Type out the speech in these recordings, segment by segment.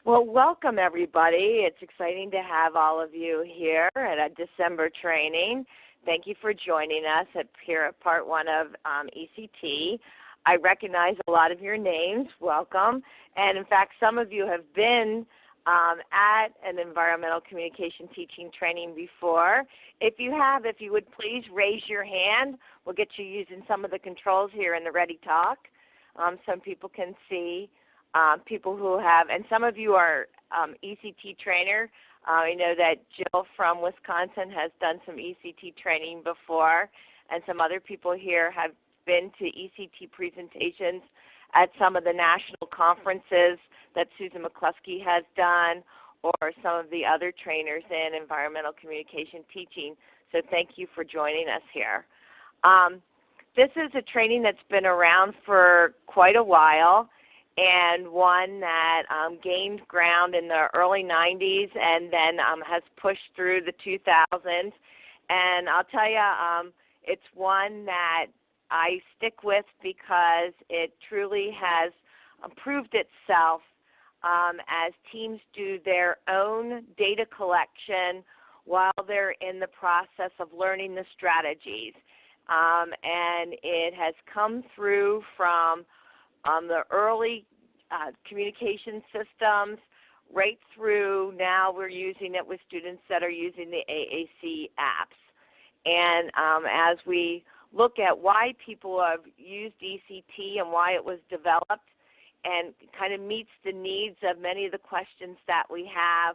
Well, welcome everybody. It's exciting to have all of you here at a December training. Thank you for joining us here at Part 1 of ECT. I recognize a lot of your names. Welcome. And in fact, some of you have been at an environmental communication teaching training before. If you have, if you would please raise your hand. We'll get you using some of the controls here in the Ready Talk. Some people can see. People who have, and some of you are ECT trainer. I know that Jill from Wisconsin has done some ECT training before, and some other people here have been to ECT presentations at some of the national conferences that Susan McCluskey has done, or some of the other trainers in environmental communication teaching. So thank you for joining us here. This is a training that's been around for quite a while, and one that gained ground in the early 90s and then has pushed through the 2000s. And I'll tell you, it's one that I stick with because it truly has proved itself as teams do their own data collection while they're in the process of learning the strategies. And it has come through from the early communication systems right through now we're using it with students that are using the AAC apps. And as we look at why people have used ECT and why it was developed, and kind of meets the needs of many of the questions that we have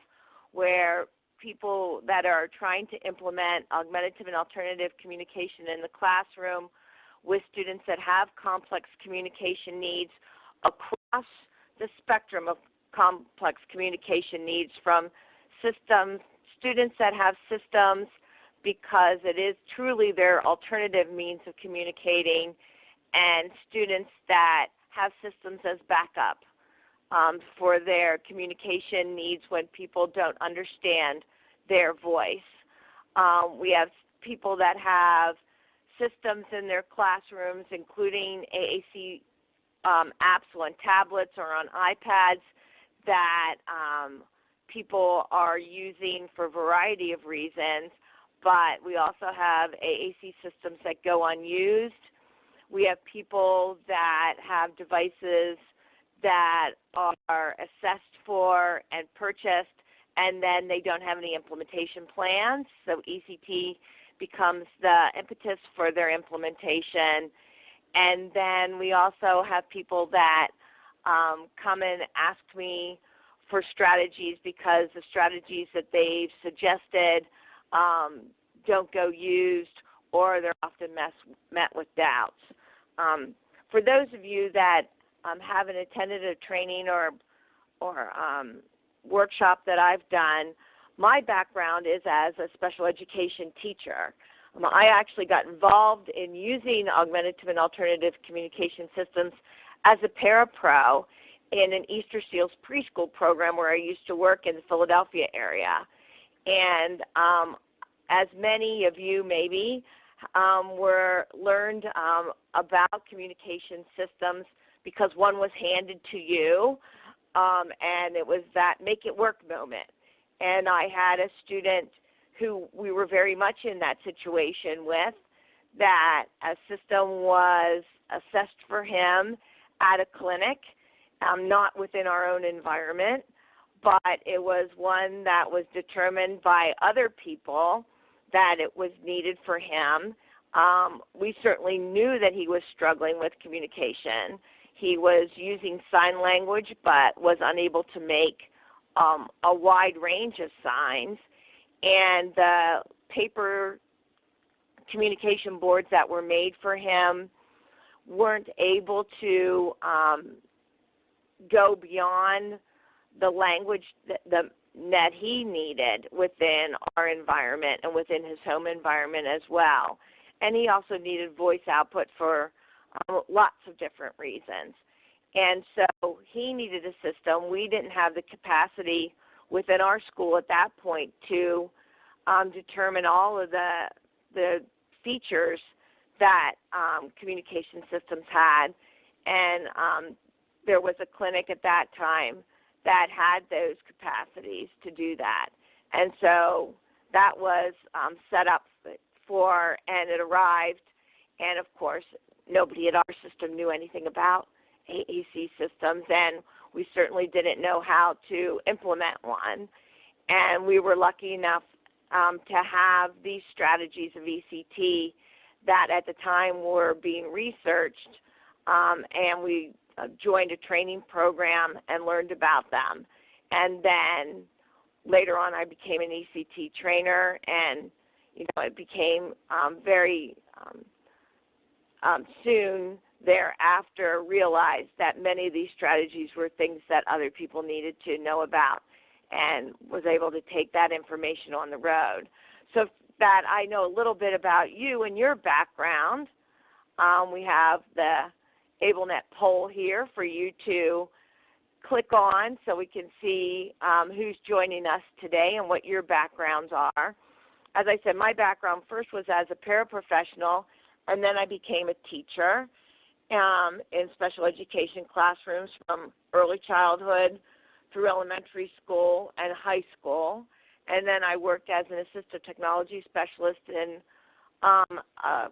where people that are trying to implement augmentative and alternative communication in the classroom with students that have complex communication needs across the spectrum of complex communication needs, from students that have systems because it is truly their alternative means of communicating, and students that have systems as backup for their communication needs when people don't understand their voice. We have people that have systems in their classrooms, including AAC apps on tablets or on iPads that people are using for a variety of reasons, but we also have AAC systems that go unused. We have people that have devices that are assessed for and purchased, and then they don't have any implementation plans, so ECT becomes the impetus for their implementation. And then we also have people that come and ask me for strategies because the strategies that they've suggested don't go used, or they're often met with doubts. For those of you that haven't attended a training or workshop that I've done, my background is as a special education teacher. I actually got involved in using augmentative and alternative communication systems as a parapro in an Easter Seals preschool program where I used to work in the Philadelphia area. And as many of you maybe learned about communication systems because one was handed to you, and it was that make it work moment. And I had a student who we were very much in that situation with, that a system was assessed for him at a clinic, not within our own environment, but it was one that was determined by other people that it was needed for him. We certainly knew that he was struggling with communication. He was using sign language but was unable to make a wide range of signs. And the paper communication boards that were made for him weren't able to go beyond the language that he needed within our environment and within his home environment as well. And he also needed voice output for lots of different reasons. And so he needed a system. We didn't have the capacity within our school at that point to determine all of the features that communication systems had. And there was a clinic at that time that had those capacities to do that. And so that was set up for, and it arrived, and of course nobody at our system knew anything about AAC systems, and we certainly didn't know how to implement one. And we were lucky enough to have these strategies of ECT that at the time were being researched, and we joined a training program and learned about them. And then later on I became an ECT trainer, and it became very soon thereafter realized that many of these strategies were things that other people needed to know about, and was able to take that information on the road. So that I know a little bit about you and your background, we have the AbleNet poll here for you to click on so we can see who's joining us today and what your backgrounds are. As I said, my background first was as a paraprofessional, and then I became a teacher in special education classrooms from early childhood through elementary school and high school. And then I worked as an assistive technology specialist in a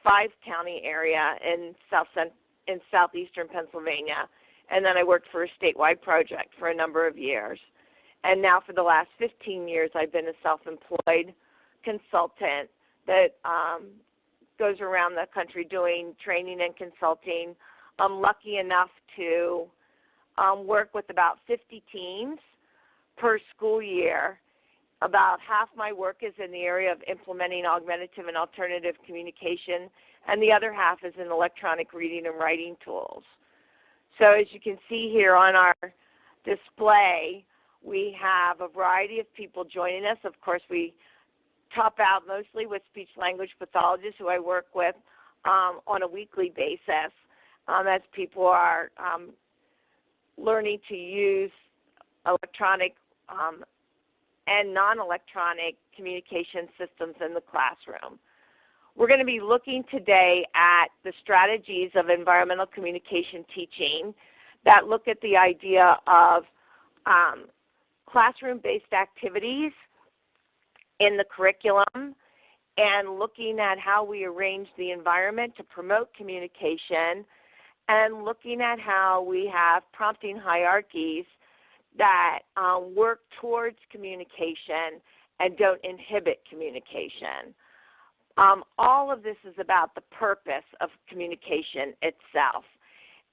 five-county area in southeastern Pennsylvania. And then I worked for a statewide project for a number of years. And now for the last 15 years, I've been a self-employed consultant that goes around the country doing training and consulting. I'm lucky enough to work with about 50 teams per school year. About half my work is in the area of implementing augmentative and alternative communication, and the other half is in electronic reading and writing tools. So as you can see here on our display, we have a variety of people joining us. Of course, we top out mostly with speech-language pathologists who I work with on a weekly basis as people are learning to use electronic and non-electronic communication systems in the classroom. We're going to be looking today at the strategies of environmental communication teaching that look at the idea of classroom-based activities in the curriculum, and looking at how we arrange the environment to promote communication, and looking at how we have prompting hierarchies that work towards communication and don't inhibit communication. All of this is about the purpose of communication itself,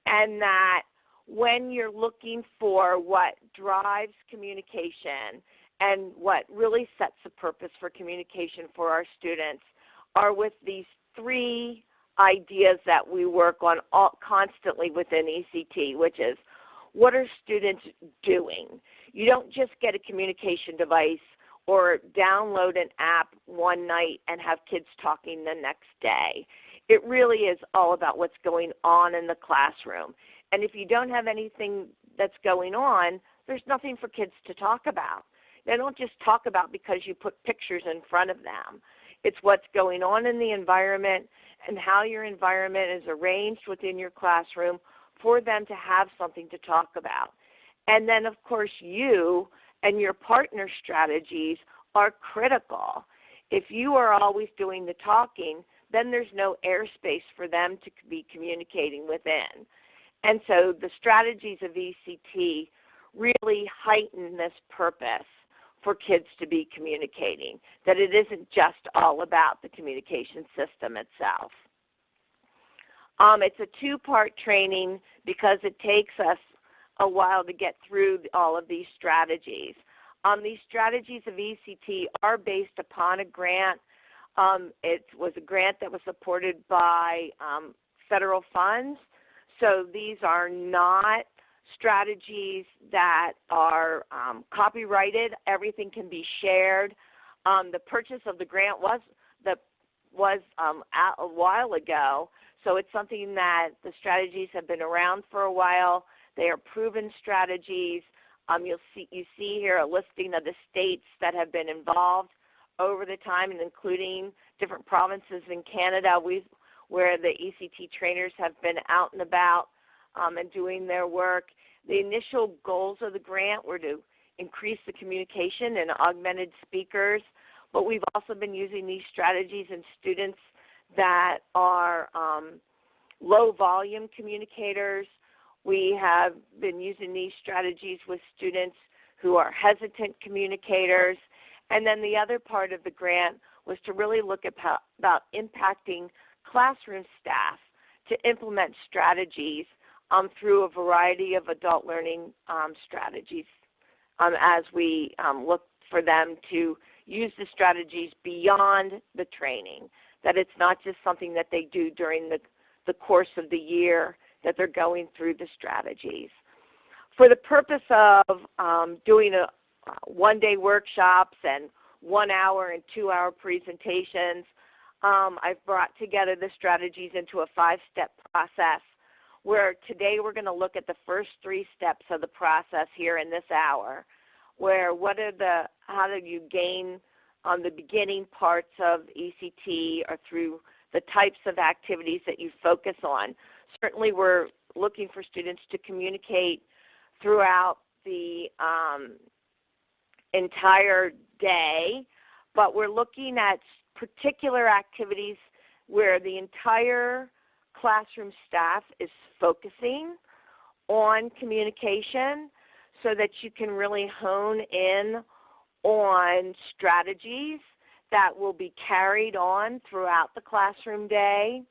and that when you're looking for what drives communication and what really sets the purpose for communication for our students are with these three ideas that we work on constantly within ECT, which is, what are students doing? You don't just get a communication device or download an app one night and have kids talking the next day. It really is all about what's going on in the classroom. And if you don't have anything that's going on, there's nothing for kids to talk about. They don't just talk about because you put pictures in front of them. It's what's going on in the environment and how your environment is arranged within your classroom for them to have something to talk about. And then, of course, you and your partner strategies are critical. If you are always doing the talking, then there's no airspace for them to be communicating within. And so the strategies of ECT really heighten this purpose for kids to be communicating, that it isn't just all about the communication system itself. It's a two-part training because it takes us a while to get through all of these strategies. These strategies of ECT are based upon a grant. It was a grant that was supported by federal funds. So these are not strategies that are copyrighted. Everything can be shared. The purchase of the grant was a while ago, so it's something that the strategies have been around for a while. They are proven strategies. You see here a listing of the states that have been involved over the time, and including different provinces in Canada where the ECT trainers have been out and about and doing their work. The initial goals of the grant were to increase the communication and augmented speakers, but we've also been using these strategies in students that are low volume communicators. We have been using these strategies with students who are hesitant communicators. And then the other part of the grant was to really look at about impacting classroom staff to implement strategies through a variety of adult learning strategies as we look for them to use the strategies beyond the training, that it's not just something that they do during the course of the year that they're going through the strategies. For the purpose of doing one-day workshops and 1 hour and 2 hour presentations, I've brought together the strategies into a 5-step process where today we're going to look at the first 3 steps of the process here in this hour, where how do you gain on the beginning parts of ECT or through the types of activities that you focus on. Certainly we're looking for students to communicate throughout the entire day, but we're looking at particular activities where the entire classroom staff is focusing on communication so that you can really hone in on strategies that will be carried on throughout the classroom day.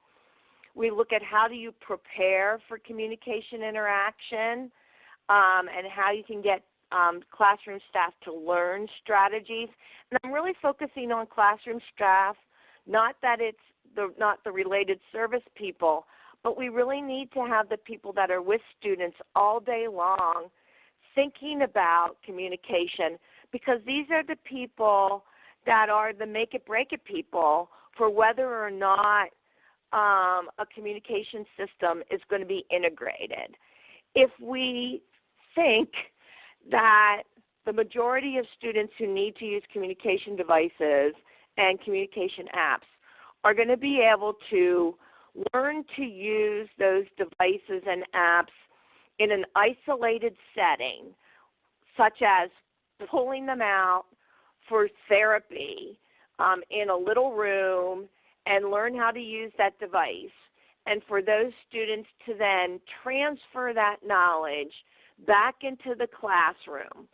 We look at how do you prepare for communication interaction and how you can get classroom staff to learn strategies. And I'm really focusing on classroom staff, not that it's not the related service people, but we really need to have the people that are with students all day long thinking about communication, because these are the people that are the make it break it people for whether or not a communication system is going to be integrated. If we think that the majority of students who need to use communication devices and communication apps are going to be able to learn to use those devices and apps in an isolated setting, such as pulling them out for therapy in a little room and learn how to use that device, and for those students to then transfer that knowledge back into the classroom.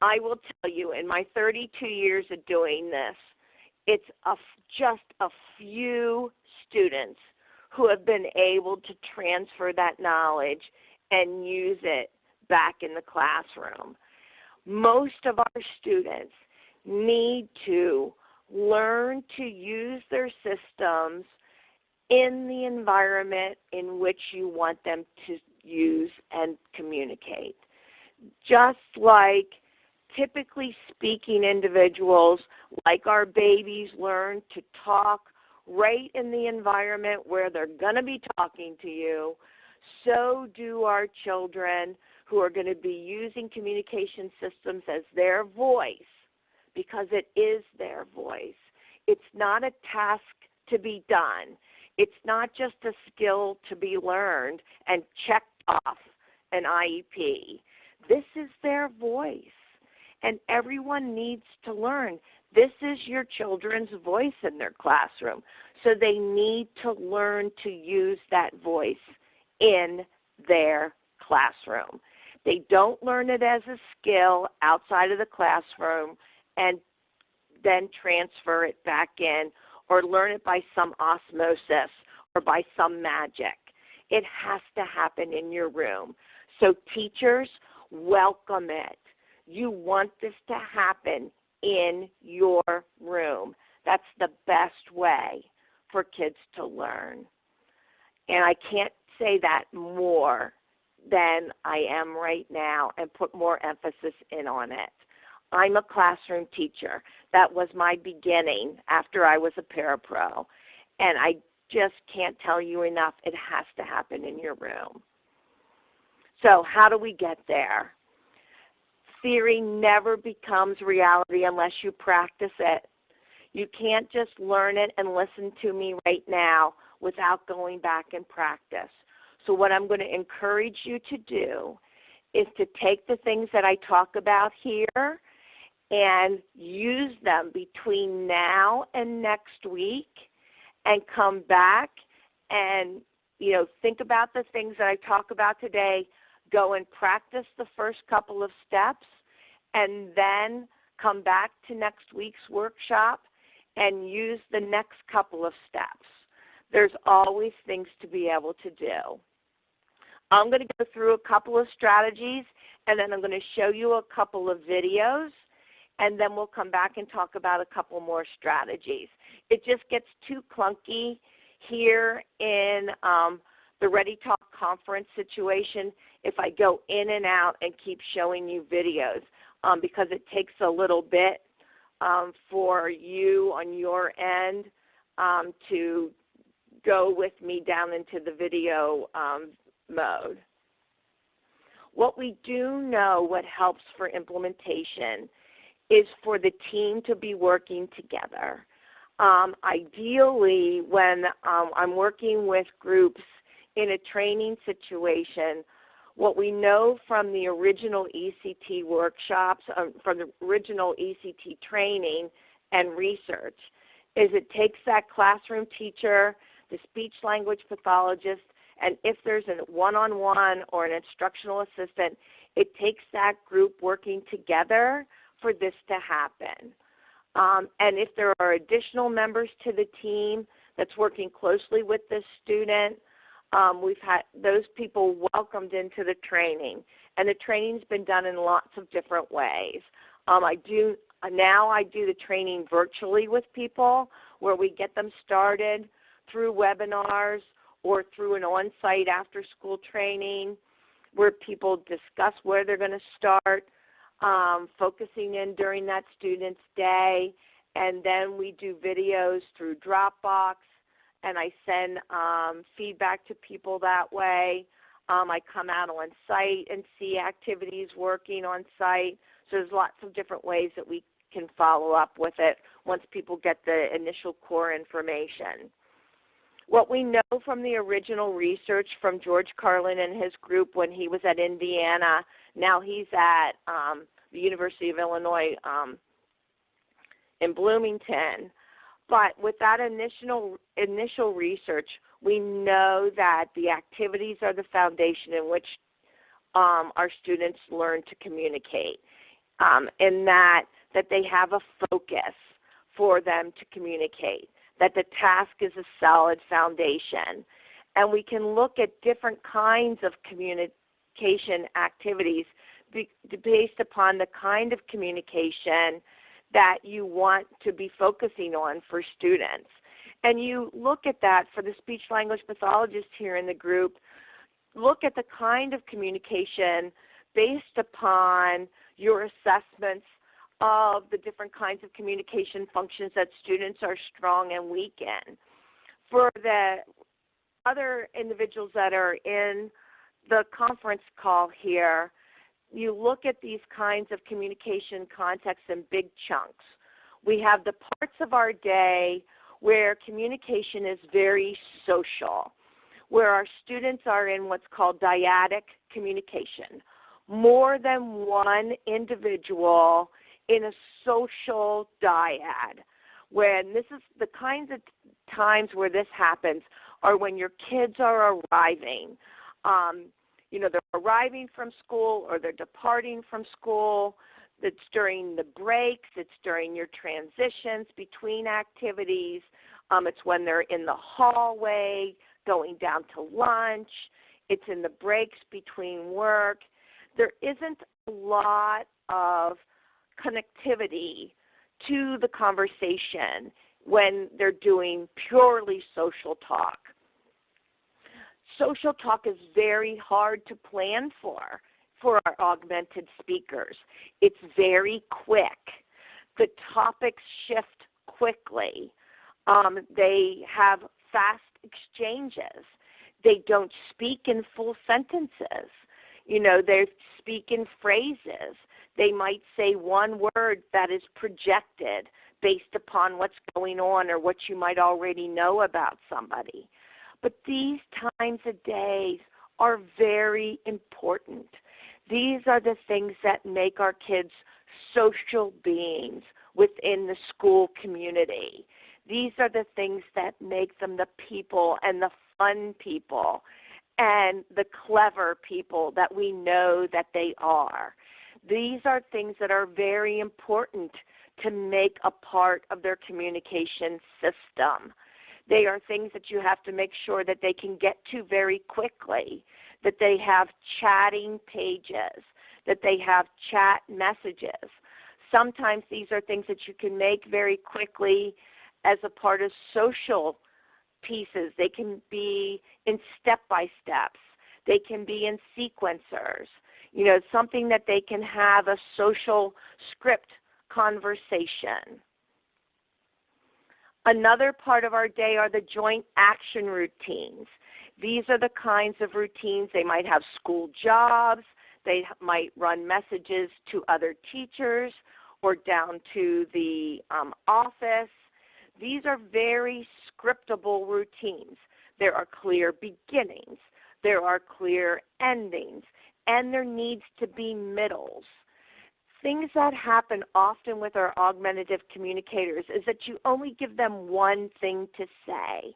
I will tell you, in my 32 years of doing this, it's just a few students who have been able to transfer that knowledge and use it back in the classroom. Most of our students need to learn to use their systems in the environment in which you want them to use and communicate. Just like typically speaking individuals, like our babies, learn to talk right in the environment where they're going to be talking to you, so do our children who are going to be using communication systems as their voice, because it is their voice. It's not a task to be done. It's not just a skill to be learned and checked off an IEP. This is their voice, and everyone needs to learn. This is your children's voice in their classroom, so they need to learn to use that voice in their classroom. They don't learn it as a skill outside of the classroom and then transfer it back in or learn it by some osmosis or by some magic. It has to happen in your room. So teachers, welcome it. You want this to happen in your room. That's the best way for kids to learn. And I can't say that more than I am right now and put more emphasis in on it. I'm a classroom teacher. That was my beginning after I was a parapro. And I just can't tell you enough, it has to happen in your room. So how do we get there? Theory never becomes reality unless you practice it. You can't just learn it and listen to me right now without going back and practice. So what I'm going to encourage you to do is to take the things that I talk about here and use them between now and next week, and come back and think about the things that I talk about today, go and practice the first couple of steps, and then come back to next week's workshop and use the next couple of steps. There's always things to be able to do. I'm going to go through a couple of strategies, and then I'm going to show you a couple of videos, and then we'll come back and talk about a couple more strategies. It just gets too clunky here in the Ready Talk conference situation if I go in and out and keep showing you videos, because it takes a little bit for you on your end to go with me down into the video mode. What we do know, what helps for implementation, is for the team to be working together. Ideally, when I'm working with groups in a training situation, what we know from the original ECT workshops, from the original ECT training and research, is it takes that classroom teacher, the speech-language pathologist, and if there's a one-on-one or an instructional assistant, it takes that group working together for this to happen. And if there are additional members to the team that's working closely with the student, we've had those people welcomed into the training. And the training's been done in lots of different ways. I do the training virtually with people, where we get them started through webinars or through an on-site after-school training where people discuss where they're going to start, focusing in during that student's day, and then we do videos through Dropbox, and I send feedback to people that way. I come out on site and see activities working on site. So there's lots of different ways that we can follow up with it once people get the initial core information. What we know from the original research from George Carlin and his group when he was at Indiana, now he's at the University of Illinois in Bloomington. But with that initial research, we know that the activities are the foundation in which our students learn to communicate, and that they have a focus for them to communicate, that the task is a solid foundation. And we can look at different kinds of communication activities based upon the kind of communication that you want to be focusing on for students. And you look at that for the speech-language pathologist here in the group, look at the kind of communication based upon your assessments of the different kinds of communication functions that students are strong and weak in. For the other individuals that are in the conference call here, you look at these kinds of communication contexts in big chunks. We have the parts of our day where communication is very social, where our students are in what's called dyadic communication, more than one individual in a social dyad. When this is the kinds of times where this happens are when your kids are arriving. They're arriving from school or they're departing from school. It's during the breaks. It's during your transitions between activities. It's when they're in the hallway going down to lunch. It's in the breaks between work. There isn't a lot of connectivity to the conversation when they're doing purely social talk. Social talk is very hard to plan for our augmented speakers. It's very quick. The topics shift quickly. They have fast exchanges. They don't speak in full sentences. They speak in phrases. They might say one word that is projected based upon what's going on or what you might already know about somebody. But these times of day are very important. These are the things that make our kids social beings within the school community. These are the things that make them the people and the fun people and the clever people that we know that they are. These are things that are very important to make a part of their communication system. They are things that you have to make sure that they can get to very quickly, that they have chatting pages, that they have chat messages. Sometimes these are things that you can make very quickly as a part of social pieces. They can be in step-by-steps. They can be in sequencers. You know, something that they can have a social script conversation. Another part of our day are the joint action routines. These are the kinds of routines. They might have school jobs. They might run messages to other teachers or down to the office. These are very scriptable routines. There are clear beginnings. There are clear endings. And there needs to be middles. Things that happen often with our augmentative communicators is that you only give them one thing to say,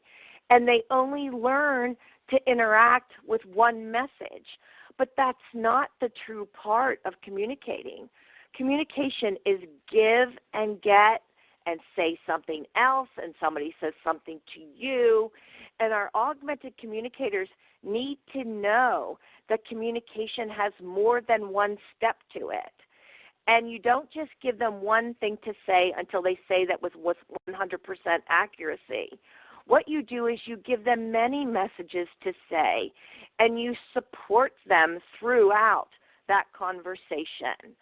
and they only learn to interact with one message. But that's not the true part of communicating. Communication is give and get and say something else, and somebody says something to you. And our augmented communicators need to know that communication has more than one step to it. And you don't just give them one thing to say until they say that with 100% accuracy. What you do is you give them many messages to say, and you support them throughout that conversation.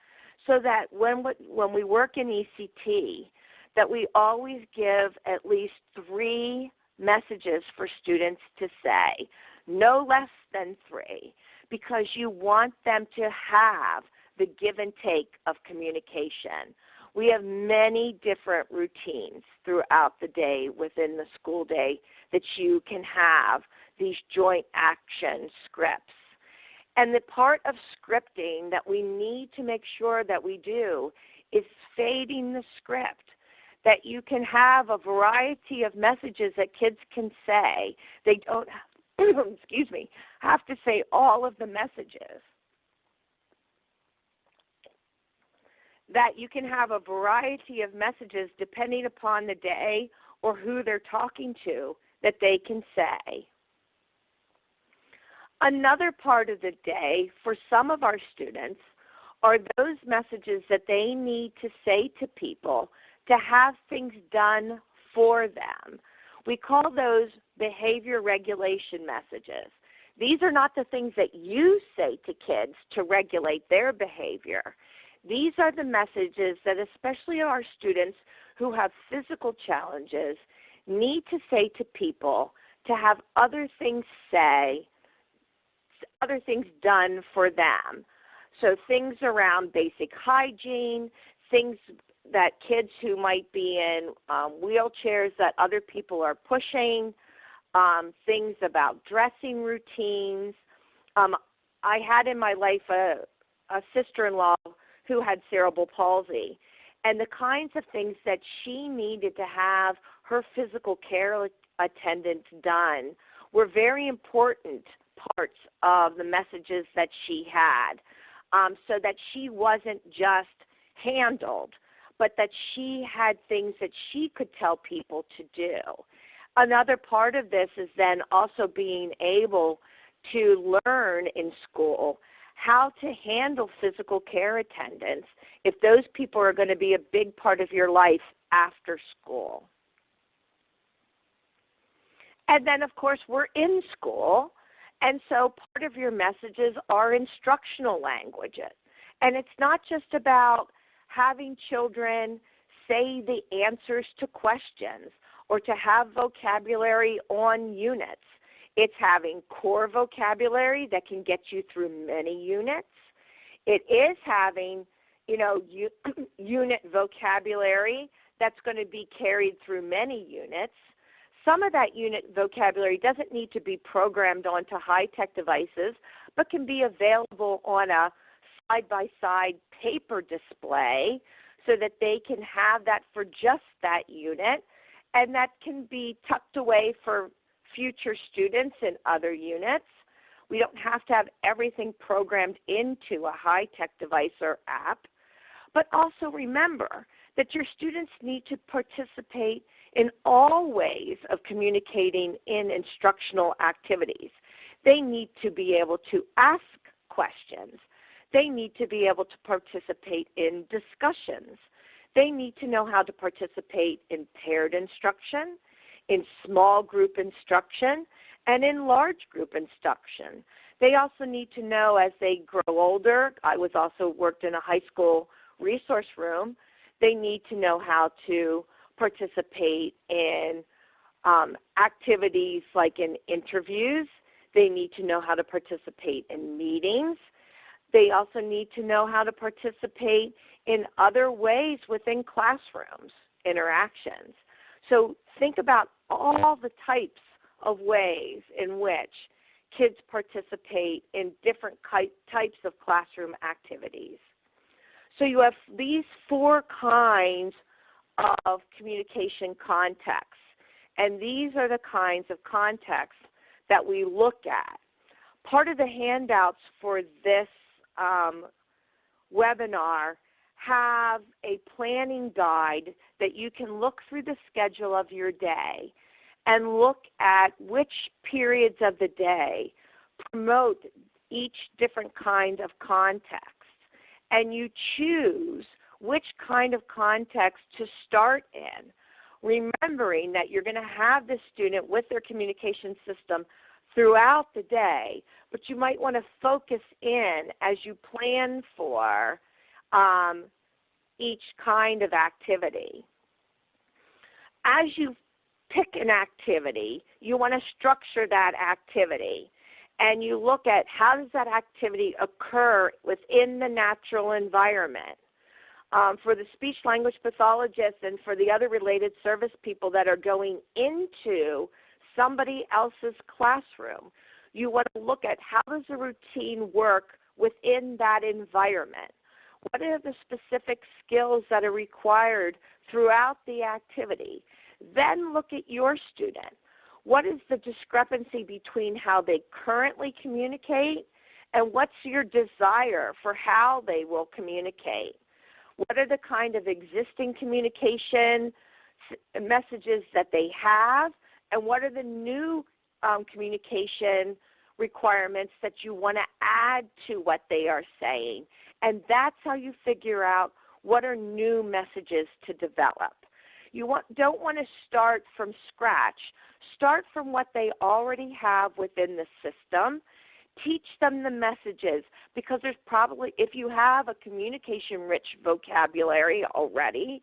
So that when we work in ECT, that we always give at least 3 messages for students to say, no less than 3, because you want them to have the give and take of communication. We have many different routines throughout the day within the school day that you can have these joint action scripts. And the part of scripting that we need to make sure that we do is fading the script, that you can have a variety of messages that kids can say. They don't have to say all of the messages. That you can have a variety of messages depending upon the day or who they're talking to that they can say. Another part of the day for some of our students are those messages that they need to say to people to have things done for them. We call those behavior regulation messages. These are not the things that you say to kids to regulate their behavior. These are the messages that especially our students who have physical challenges need to say to people to have other things done for them. So things around basic hygiene, things that kids who might be in wheelchairs that other people are pushing, things about dressing routines. I had in my life a sister-in-law who had cerebral palsy, and the kinds of things that she needed to have her physical care attendants done were very important parts of the messages that she had, so that she wasn't just handled, but that she had things that she could tell people to do. Another part of this is then also being able to learn in school how to handle physical care attendants if those people are going to be a big part of your life after school. And then, of course, we're in school, and so part of your messages are instructional languages. And it's not just about having children say the answers to questions or to have vocabulary on units. It's having core vocabulary that can get you through many units. It is having, unit vocabulary that's going to be carried through many units. Some of that unit vocabulary doesn't need to be programmed onto high-tech devices, but can be available on a side-by-side paper display so that they can have that for just that unit, and that can be tucked away for future students in other units. We don't have to have everything programmed into a high-tech device or app. But also remember that your students need to participate in all ways of communicating in instructional activities. They need to be able to ask questions. They need to be able to participate in discussions. They need to know how to participate in paired instruction, in small group instruction, and in large group instruction. They also need to know as they grow older, I was also worked in a high school resource room, they need to know how to participate in activities like in interviews. They need to know how to participate in meetings. They also need to know how to participate in other ways within classrooms, interactions. So think about all the types of ways in which kids participate in different types of classroom activities. So you have these 4 kinds of communication contexts, and these are the kinds of contexts that we look at. Part of the handouts for this webinar have a planning guide that you can look through the schedule of your day and look at which periods of the day promote each different kind of context. And you choose which kind of context to start in, remembering that you're going to have the student with their communication system throughout the day, but you might want to focus in as you plan for each kind of activity. As you pick an activity, you want to structure that activity, and you look at how does that activity occur within the natural environment. For the speech language pathologists and for the other related service people that are going into somebody else's classroom, you want to look at how does the routine work within that environment. What are the specific skills that are required throughout the activity? Then look at your student. What is the discrepancy between how they currently communicate and what's your desire for how they will communicate? What are the kind of existing communication messages that they have, and what are the new communication requirements that you want to add to what they are saying? And that's how you figure out what are new messages to develop. You don't want to start from scratch. Start from what they already have within the system. Teach them the messages, because there's probably, if you have a communication-rich vocabulary already,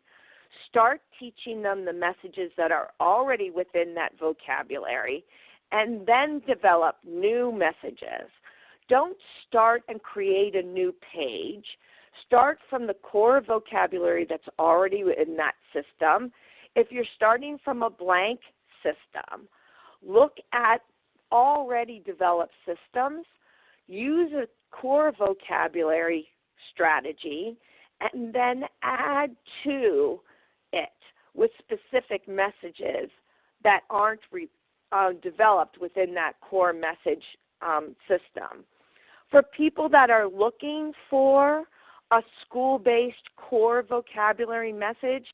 start teaching them the messages that are already within that vocabulary, and then develop new messages. Don't start and create a new page. Start from the core vocabulary that's already in that system. If you're starting from a blank system, look at already developed systems, use a core vocabulary strategy, and then add to it with specific messages that aren't developed within that core message system. For people that are looking for a school-based core vocabulary message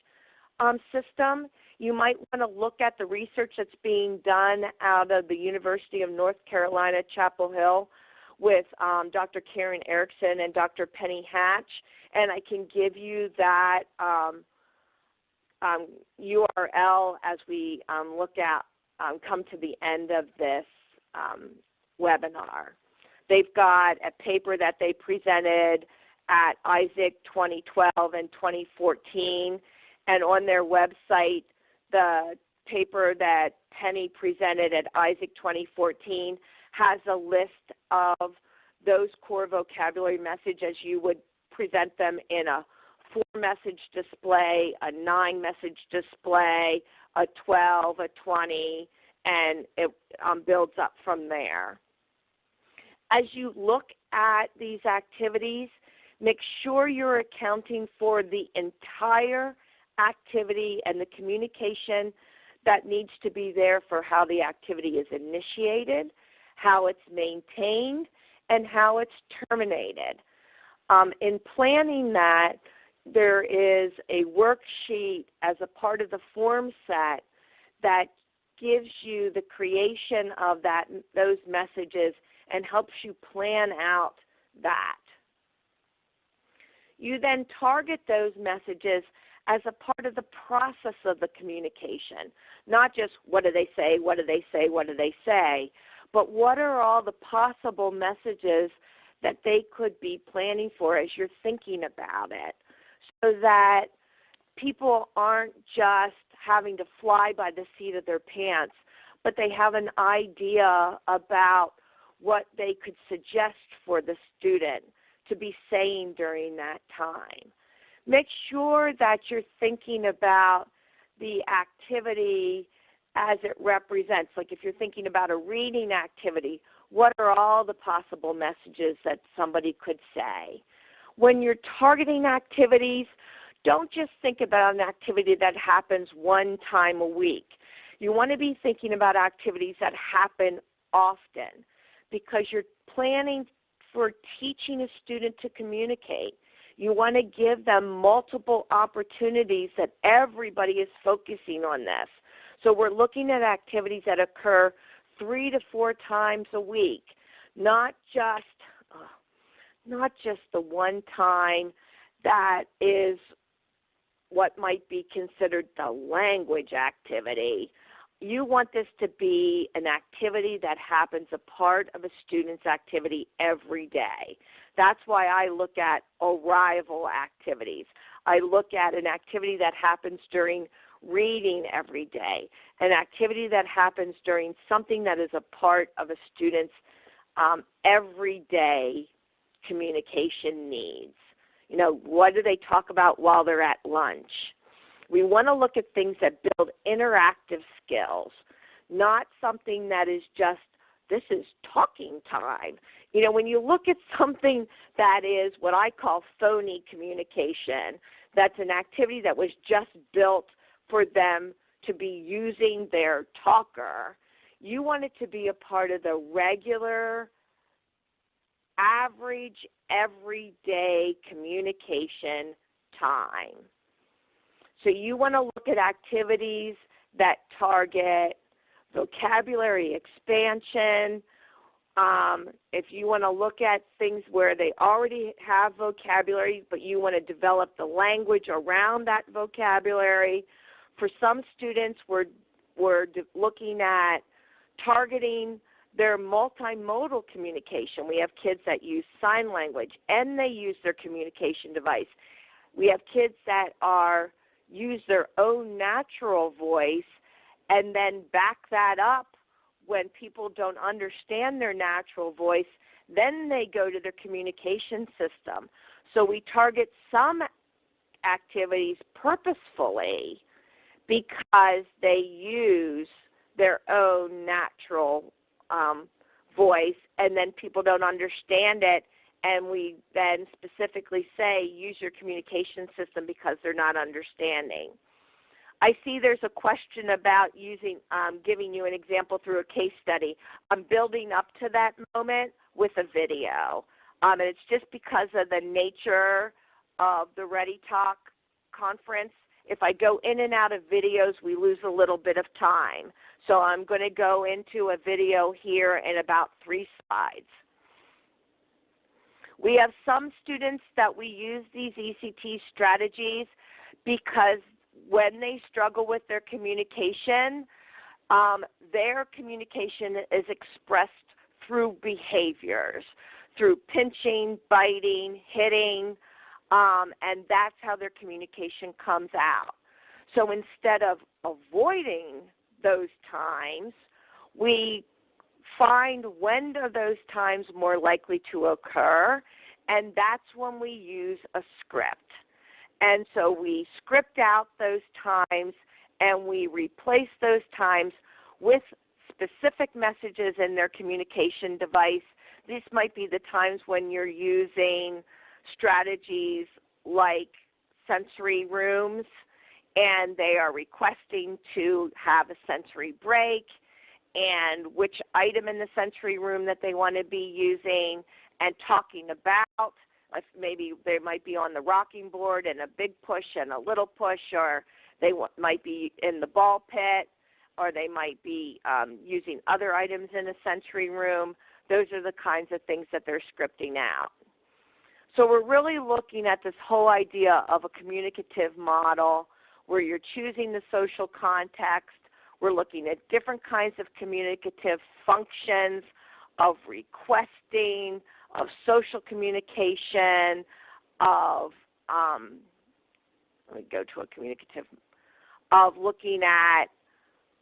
system, you might want to look at the research that's being done out of the University of North Carolina, Chapel Hill, with Dr. Karen Erickson and Dr. Penny Hatch, and I can give you that URL as we come to the end of this webinar. They've got a paper that they presented at Isaac 2012 and 2014, and on their website, the paper that Penny presented at Isaac 2014 has a list of those core vocabulary messages. You would present them in a 4-message display, a 9-message display, a 12, a 20, and it builds up from there. As you look at these activities, Make sure you're accounting for the entire activity and the communication that needs to be there for how the activity is initiated, how it's maintained, and how it's terminated. In planning that, there is a worksheet as a part of the form set that gives you the creation of those messages and helps you plan out that. You then target those messages as a part of the process of the communication, not just what do they say, what do they say, what do they say, but what are all the possible messages that they could be planning for as you're thinking about it, so that people aren't just having to fly by the seat of their pants, but they have an idea about what they could suggest for the student to be saying during that time. Make sure that you're thinking about the activity as it represents. Like if you're thinking about a reading activity, what are all the possible messages that somebody could say? When you're targeting activities, don't just think about an activity that happens one time a week. You want to be thinking about activities that happen often, because you're planning for teaching a student to communicate. You want to give them multiple opportunities that everybody is focusing on this. So we're looking at activities that occur 3 to 4 times a week, not just the one time that is what might be considered the language activity. You want this to be an activity that happens a part of a student's activity every day. That's why I look at arrival activities. I look at an activity that happens during reading every day, an activity that happens during something that is a part of a student's everyday communication needs. You know, what do they talk about while they're at lunch? We want to look at things that build interactive skills, not something that is just, this is talking time. You know, when you look at something that is what I call phony communication, that's an activity that was just built for them to be using their talker, you want it to be a part of the regular, average, everyday communication time. So you want to look at activities that target vocabulary expansion. If you want to look at things where they already have vocabulary, but you want to develop the language around that vocabulary. For some students, we're looking at targeting their multimodal communication. We have kids that use sign language and they use their communication device. We have kids that use their own natural voice and then back that up when people don't understand their natural voice. Then they go to their communication system. So we target some activities purposefully because they use their own natural voice, and then people don't understand it, and we then specifically say use your communication system because they're not understanding. I see there's a question about giving you an example through a case study. I'm building up to that moment with a video, and it's just because of the nature of the Ready Talk conference. If I go in and out of videos, we lose a little bit of time. So I'm going to go into a video here in about 3 slides. We have some students that we use these ECT strategies because when they struggle with their communication is expressed through behaviors, through pinching, biting, hitting, and that's how their communication comes out. So instead of avoiding those times, we find when are those times more likely to occur, and that's when we use a script. And so we script out those times and we replace those times with specific messages in their communication device. This might be the times when you're using strategies like sensory rooms, and they are requesting to have a sensory break and which item in the sensory room that they want to be using, and talking about, maybe they might be on the rocking board and a big push and a little push, or they might be in the ball pit, or they might be using other items in a sensory room. Those are the kinds of things that they're scripting out. So we're really looking at this whole idea of a communicative model where you're choosing the social context. We're looking at different kinds of communicative functions, of requesting, of social communication, of, let me go to a communicative, of looking at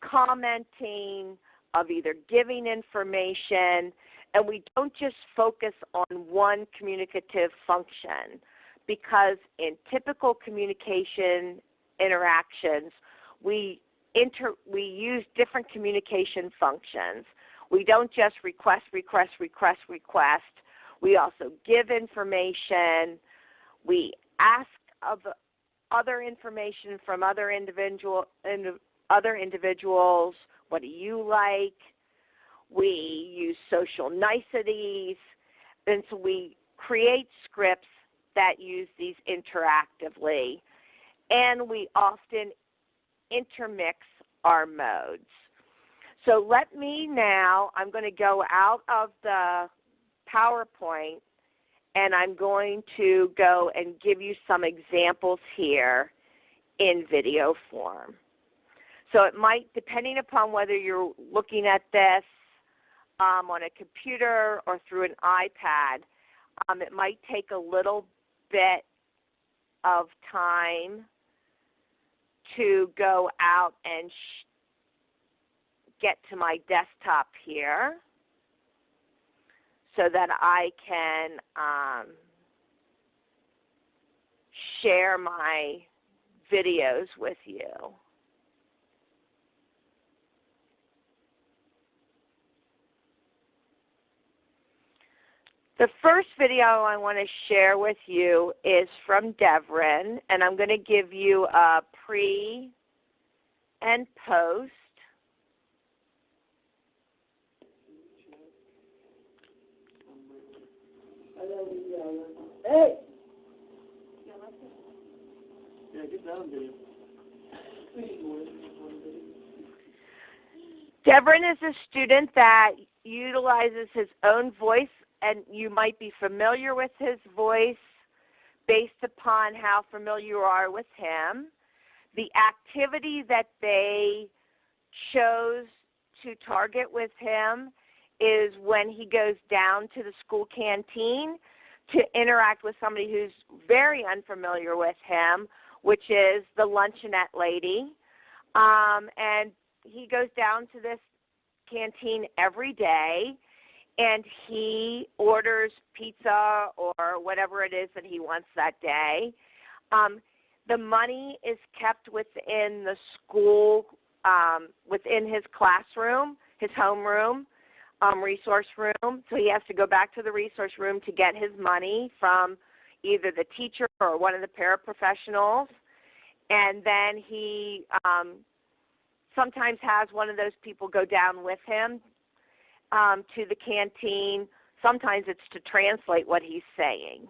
commenting, of either giving information, and we don't just focus on one communicative function, because in typical communication interactions, we use different communication functions. We don't just request. We also give information. We ask of other information from other individuals. What do you like? We use social niceties. And so we create scripts that use these interactively. And we often intermix our modes. So let me now, I'm going to go out of the PowerPoint, and I'm going to go and give you some examples here in video form. So it might, depending upon whether you're looking at this on a computer or through an iPad, it might take a little bit of time to go out and get to my desktop here so that I can share my videos with you. The first video I want to share with you is from Devrin, and I'm going to give you a pre and post. Hey! Yeah, get down, dude. Devrin is a student that utilizes his own voice, and you might be familiar with his voice based upon how familiar you are with him. The activity that they chose to target with him is when he goes down to the school canteen to interact with somebody who's very unfamiliar with him, which is the luncheonette lady. And he goes down to this canteen every day, and he orders pizza or whatever it is that he wants that day. The money is kept within the school, within his classroom, his homeroom, resource room. So he has to go back to the resource room to get his money from either the teacher or one of the paraprofessionals. And then he sometimes has one of those people go down with him to the canteen. Sometimes it's to translate what he's saying.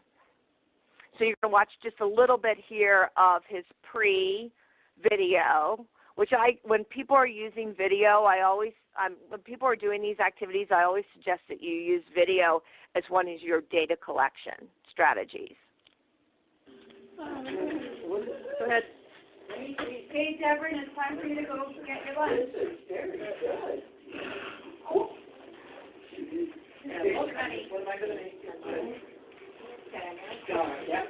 So you're going to watch just a little bit here of his pre-video, which when people are using video, when people are doing these activities, I always suggest that you use video as one of your data collection strategies. Go ahead. Hey, Devrin, it's time for you to go get your lunch. What am I going to make? Yeah.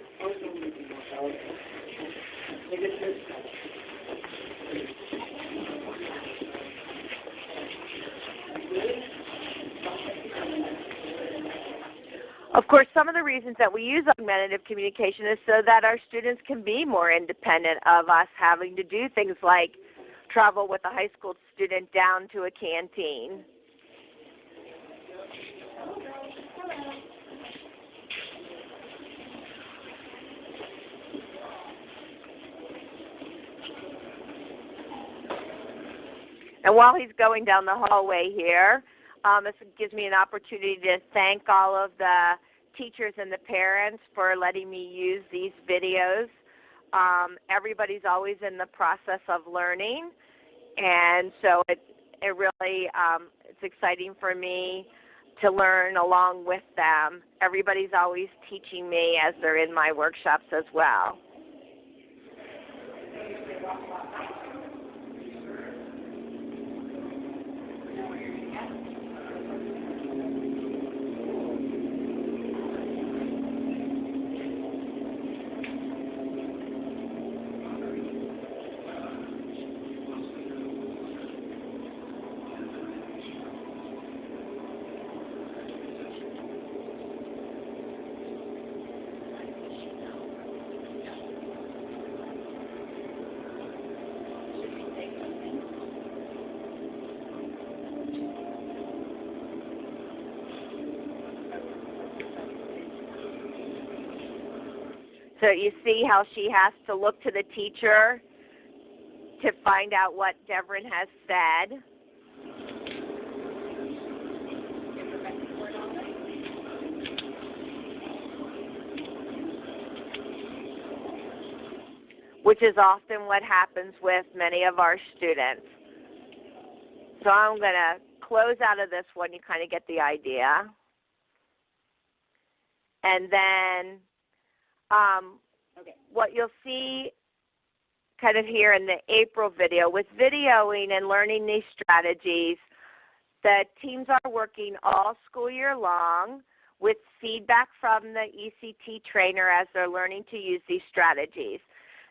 Of course, some of the reasons that we use augmentative communication is so that our students can be more independent of us having to do things like travel with a high school student down to a canteen. And while he's going down the hallway here, this gives me an opportunity to thank all of the teachers and the parents for letting me use these videos. Everybody's always in the process of learning, and so it really it's exciting for me to learn along with them. Everybody's always teaching me as they're in my workshops as well. So you see how she has to look to the teacher to find out what Devrin has said. Which is often what happens with many of our students. So I'm going to close out of this one. You kind of get the idea. And then what you'll see kind of here in the April video, with videoing and learning these strategies, the teams are working all school year long with feedback from the ECT trainer as they're learning to use these strategies.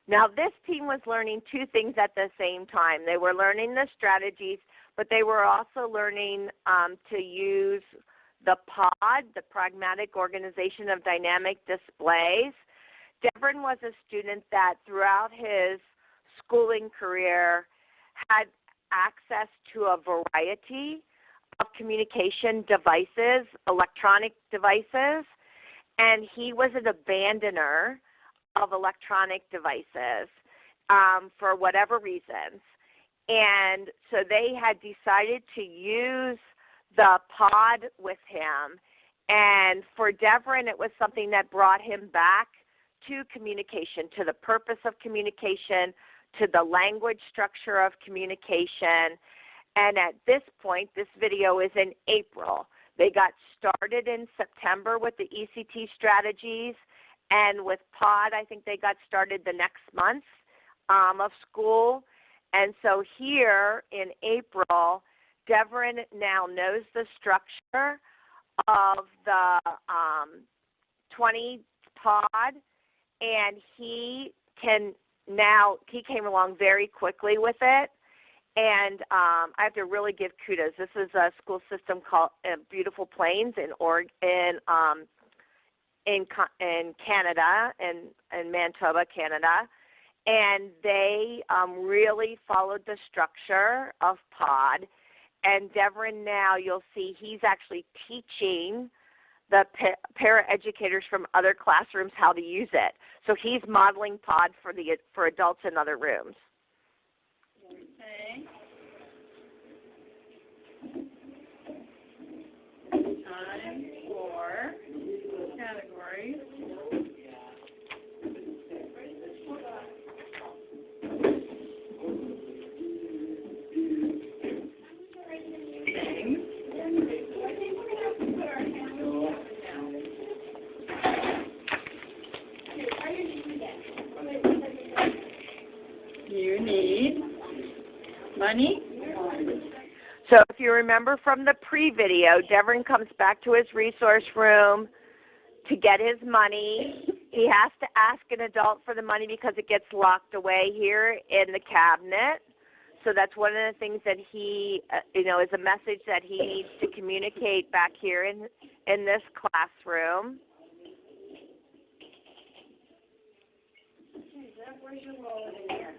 Now this team was learning two things at the same time. They were learning the strategies, but they were also learning to use the POD, the Pragmatic Organization of Dynamic Displays. Devrin was a student that throughout his schooling career had access to a variety of communication devices, electronic devices, and he was an abandoner of electronic devices for whatever reasons. And so they had decided to use the POD with him. And for Devrin, it was something that brought him back to communication, to the purpose of communication, to the language structure of communication. And at this point, this video is in April. They got started in September with the ECT strategies, and with POD, I think they got started the next month of school. And so here in April, Devrin now knows the structure of the 20 POD, and he came along very quickly with it. And I have to really give kudos. This is a school system called Beautiful Plains in Canada, in Manitoba, Canada. And they really followed the structure of POD. And Devrin now, you'll see he's actually teaching the para-educators from other classrooms how to use it. So he's modeling POD for adults in other rooms. Okay. Time for categories. You need money. So if you remember from the pre-video, Devrin comes back to his resource room to get his money. He has to ask an adult for the money because it gets locked away here in the cabinet. So that's one of the things that he, is a message that he needs to communicate back here in this classroom. Where's your wallet in here?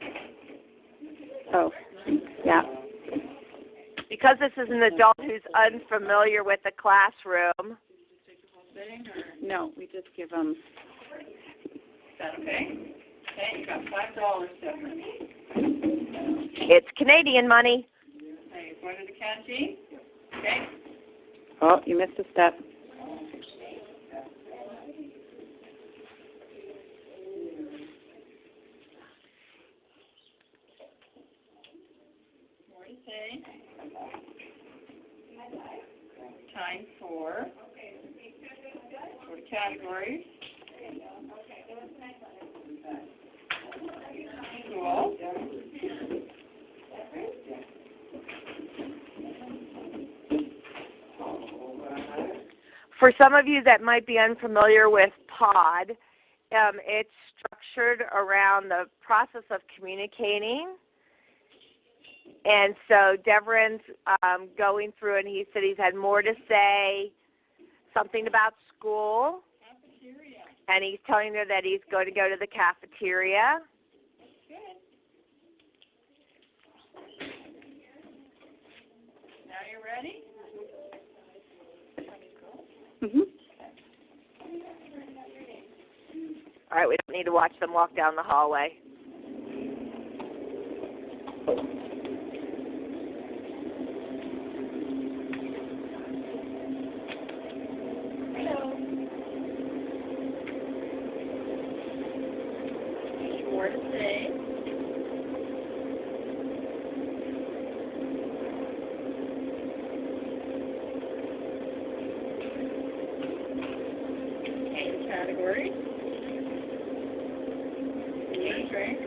Oh, yeah. Because this is an adult who's unfamiliar with the classroom. No, we just give them. Is that okay? Okay, you got $5 difference. It's Canadian money. Counting? Okay. Oh, you missed a step. More to say. Time for categories. School. For some of you that might be unfamiliar with POD, it's structured around the process of communicating. And so Deverin's going through, and he said he's had more to say, something about school. Cafeteria. And he's telling her that he's going to go to the cafeteria. That's good. Now you're ready? Mm-hmm. All right, we don't need to watch them walk down the hallway. More to say. Okay, the categories. Eat, drink.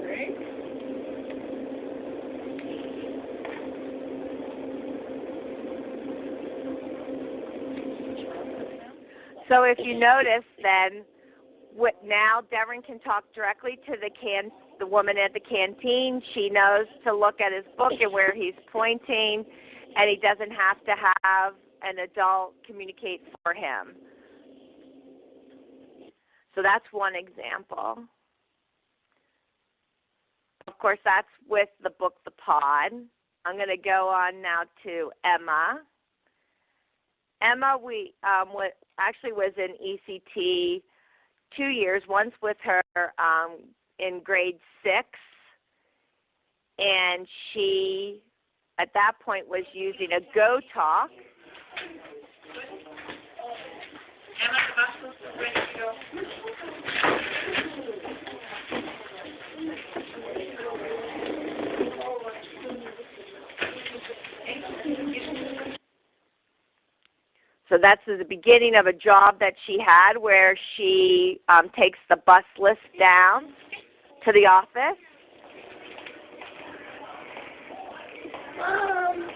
Drink. So if you notice, then now Devin can talk directly to the woman at the canteen. She knows to look at his book and where he's pointing, and he doesn't have to have an adult communicate for him. So that's one example. Of course, that's with the book, The Pod. I'm going to go on now to Emma. Emma, actually was in ECT 2 years, once with her in grade 6, and she, at that point, was using a Go Talk. Emma, the bus is ready to go. So that's the beginning of a job that she had where she takes the bus list down to the office. Mom.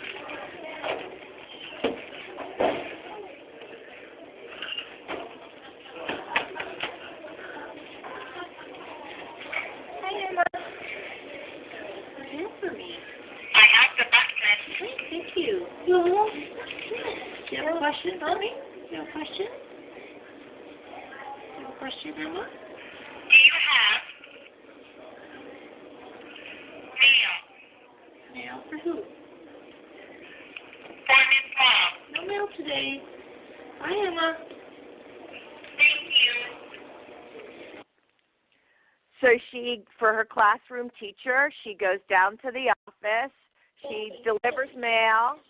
Hi, Emma. Answer me. I have the bus list. Thank you. Do you have a question for me? Do you have a question? Do you have a question, Emma? Do you have mail? Mail for who? For Miss Bob. No mail today. Bye, Emma. Thank you. So she, for her classroom teacher, she goes down to the office. She delivers mail.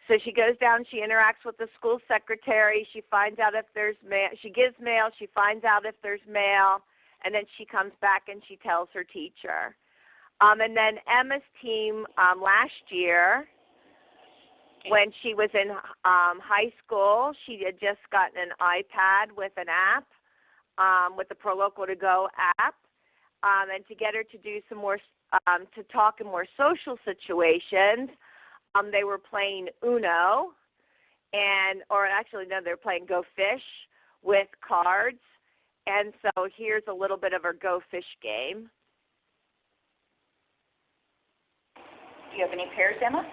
So she goes down, she interacts with the school secretary, she finds out if there's mail, she gives mail, she finds out if there's mail, and then she comes back and she tells her teacher. And then Emma's team last year, when she was in high school, she had just gotten an iPad with an app, with the ProLocal to Go app, and to get her to do some more, to talk in more social situations, they were playing Uno, or actually no, they were playing Go Fish with cards, and so here's a little bit of our Go Fish game. Do you have any pairs, Emma?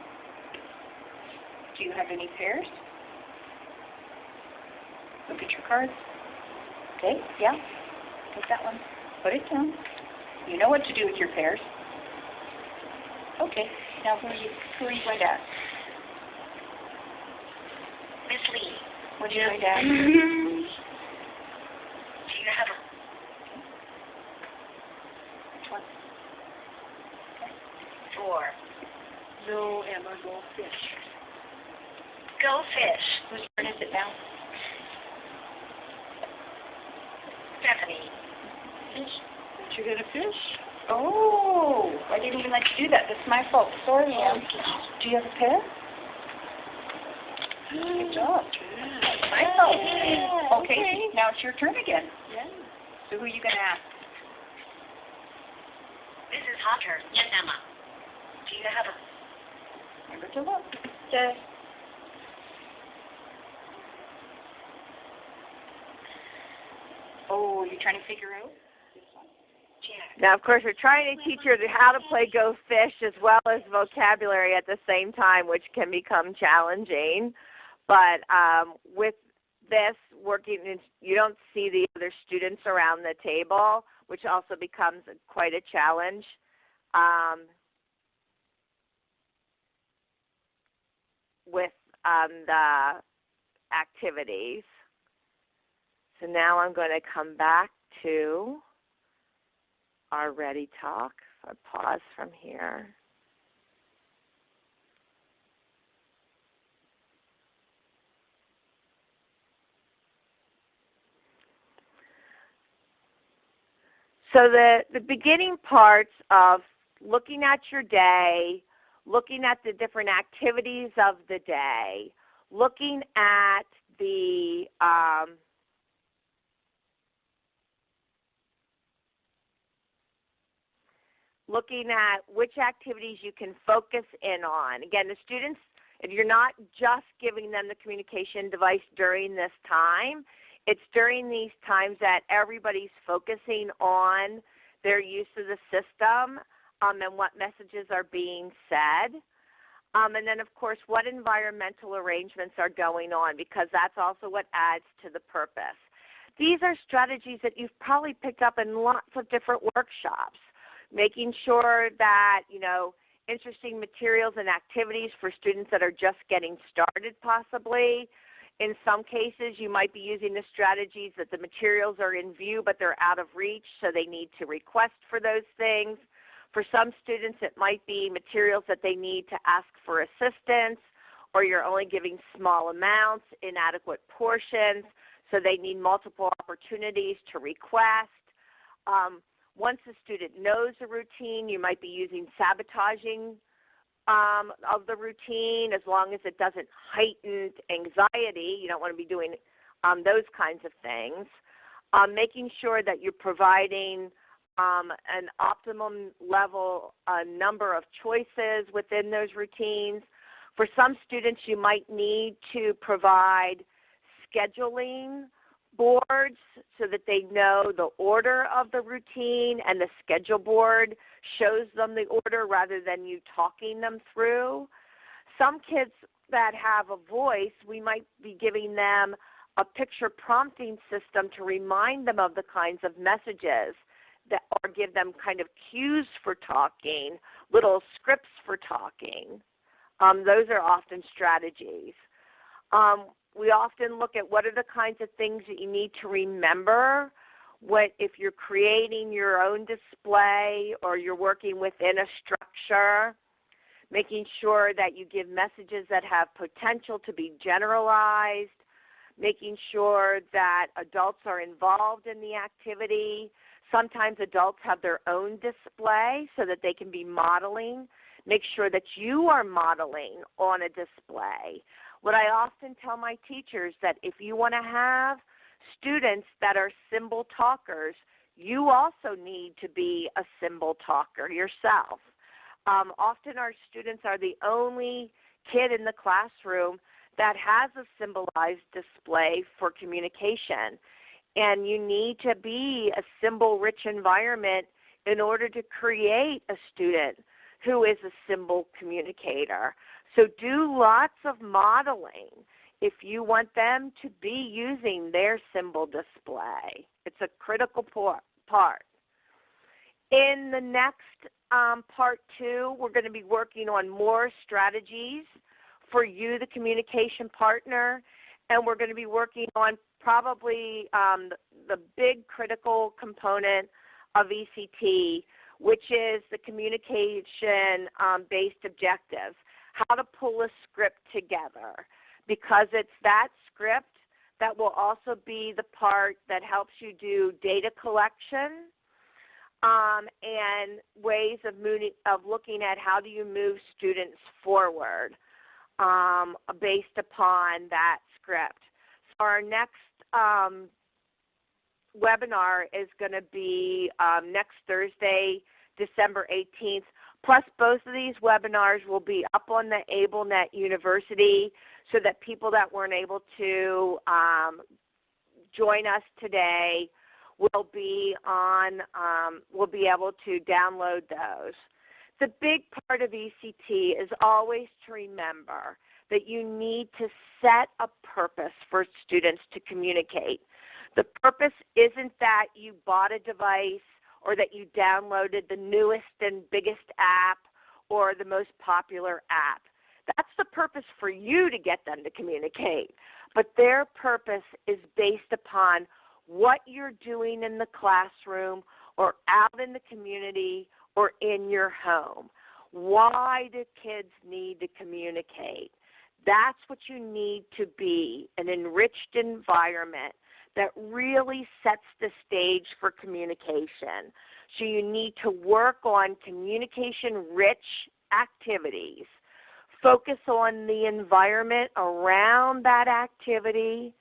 Do you have any pairs? Look at your cards. Okay, yeah. Take that one. Put it down. You know what to do with your pairs. Okay, now who are you going to ask? Miss Lee, What are you going to ask? do you have a Which one? 4? No, Emma, go fish. Go fish. Whose turn is it now? Stephanie. Fish? Did you get a fish? Oh, I didn't even let you do that. That's my fault. Sorry, Em. Do you have a pair? Good job. That's my fault. Okay, now it's your turn again. Yeah. So who are you going to ask? Mrs. Hunter. Yes, Emma. Do you have a Remember to look. Oh, you're trying to figure out? Jack? Now, of course, we're trying to teach her how to play Go Fish as well as vocabulary at the same time, which can become challenging. But with this working, you don't see the other students around the table, which also becomes quite a challenge. With the activities. So now I'm going to come back to our Ready Talk. So I pause from here. So the beginning parts of looking at your day, looking at the different activities of the day, looking at the looking at which activities you can focus in on. Again, the students, if you're not just giving them the communication device during this time, it's during these times that everybody's focusing on their use of the system and what messages are being said. And then, of course, what environmental arrangements are going on, because that's also what adds to the purpose. These are strategies that you've probably picked up in lots of different workshops, making sure that, interesting materials and activities for students that are just getting started possibly. In some cases, you might be using the strategies that the materials are in view, but they're out of reach, so they need to request for those things. For some students, it might be materials that they need to ask for assistance, or you're only giving small amounts, inadequate portions, so they need multiple opportunities to request. Once the student knows the routine, you might be using sabotaging of the routine as long as it doesn't heighten anxiety. You don't want to be doing those kinds of things. Making sure that you're providing an optimum level number of choices within those routines. For some students, you might need to provide scheduling boards so that they know the order of the routine, and the schedule board shows them the order rather than you talking them through. Some kids that have a voice, we might be giving them a picture prompting system to remind them of the kinds of messages that, or give them kind of cues for talking, little scripts for talking. Those are often strategies. We often look at what are the kinds of things that you need to remember if you're creating your own display or you're working within a structure, making sure that you give messages that have potential to be generalized, making sure that adults are involved in the activity. Sometimes adults have their own display so that they can be modeling. Make sure that you are modeling on a display. What I often tell my teachers that if you want to have students that are symbol talkers, you also need to be a symbol talker yourself. Often our students are the only kid in the classroom that has a symbolized display for communication. And you need to be a symbol-rich environment in order to create a student who is a symbol communicator. So do lots of modeling. if you want them to be using their symbol display. It's a critical part. In the next part 2, we're going to be working on more strategies for you, the communication partner, and we're going to be working on probably the big critical component of ECT, which is the communication-based objectives, how to pull a script together, because it's that script that will also be the part that helps you do data collection and ways of looking at how do you move students forward based upon that script. So our next webinar is going to be next Thursday, December 18th. Plus, both of these webinars will be up on the AbleNet University so that people that weren't able to join us today will be able to download those. The big part of ECT is always to remember that you need to set a purpose for students to communicate. The purpose isn't that you bought a device or that you downloaded the newest and biggest app or the most popular app. That's the purpose for you to get them to communicate. But their purpose is based upon what you're doing in the classroom or out in the community or in your home. Why do kids need to communicate? That's what you need to be, an enriched environment that really sets the stage for communication. So you need to work on communication-rich activities. Focus on the environment around that activity,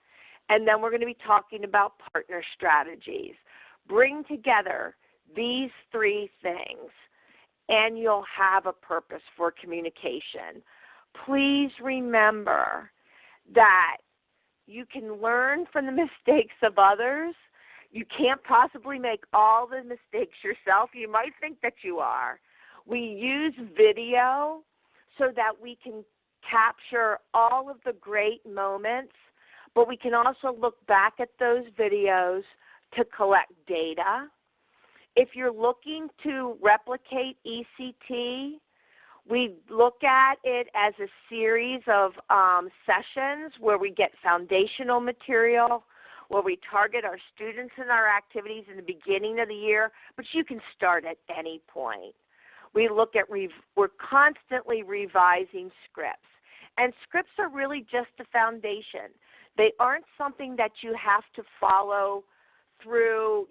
and then we're going to be talking about partner strategies. Bring together these 3 things, and you'll have a purpose for communication. Please remember that you can learn from the mistakes of others. You can't possibly make all the mistakes yourself. You might think that you are. We use video so that we can capture all of the great moments, but we can also look back at those videos to collect data. If you're looking to replicate ECT, we look at it as a series of sessions where we get foundational material, where we target our students and our activities in the beginning of the year, but you can start at any point. We look at, we're constantly revising scripts. And scripts are really just a foundation. They aren't something that you have to follow through,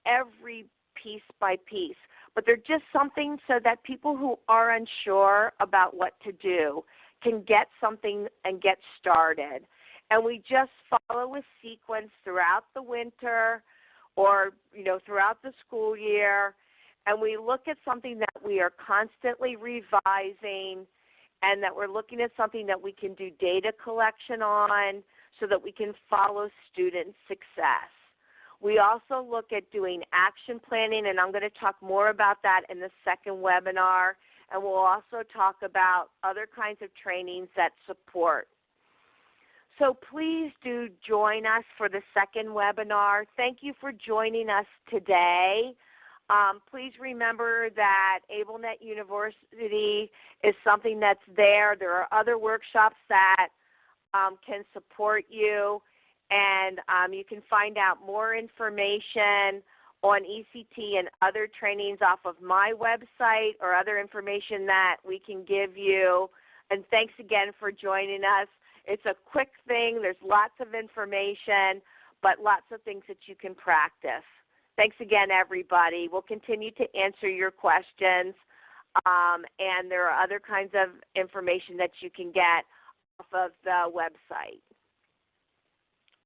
every piece by piece. But they're just something so that people who are unsure about what to do can get something and get started. And we just follow a sequence throughout the winter or, throughout the school year. And we look at something that we are constantly revising and that we're looking at something that we can do data collection on so that we can follow student success. We also look at doing action planning, and I'm going to talk more about that in the second webinar. And we'll also talk about other kinds of trainings that support. So please do join us for the second webinar. Thank you for joining us today. Please remember that AbleNet University is something that's there. There are other workshops that can support you. And you can find out more information on ECT and other trainings off of my website or other information that we can give you. And thanks again for joining us. It's a quick thing. There's lots of information, but lots of things that you can practice. Thanks again, everybody. We'll continue to answer your questions, and there are other kinds of information that you can get off of the website.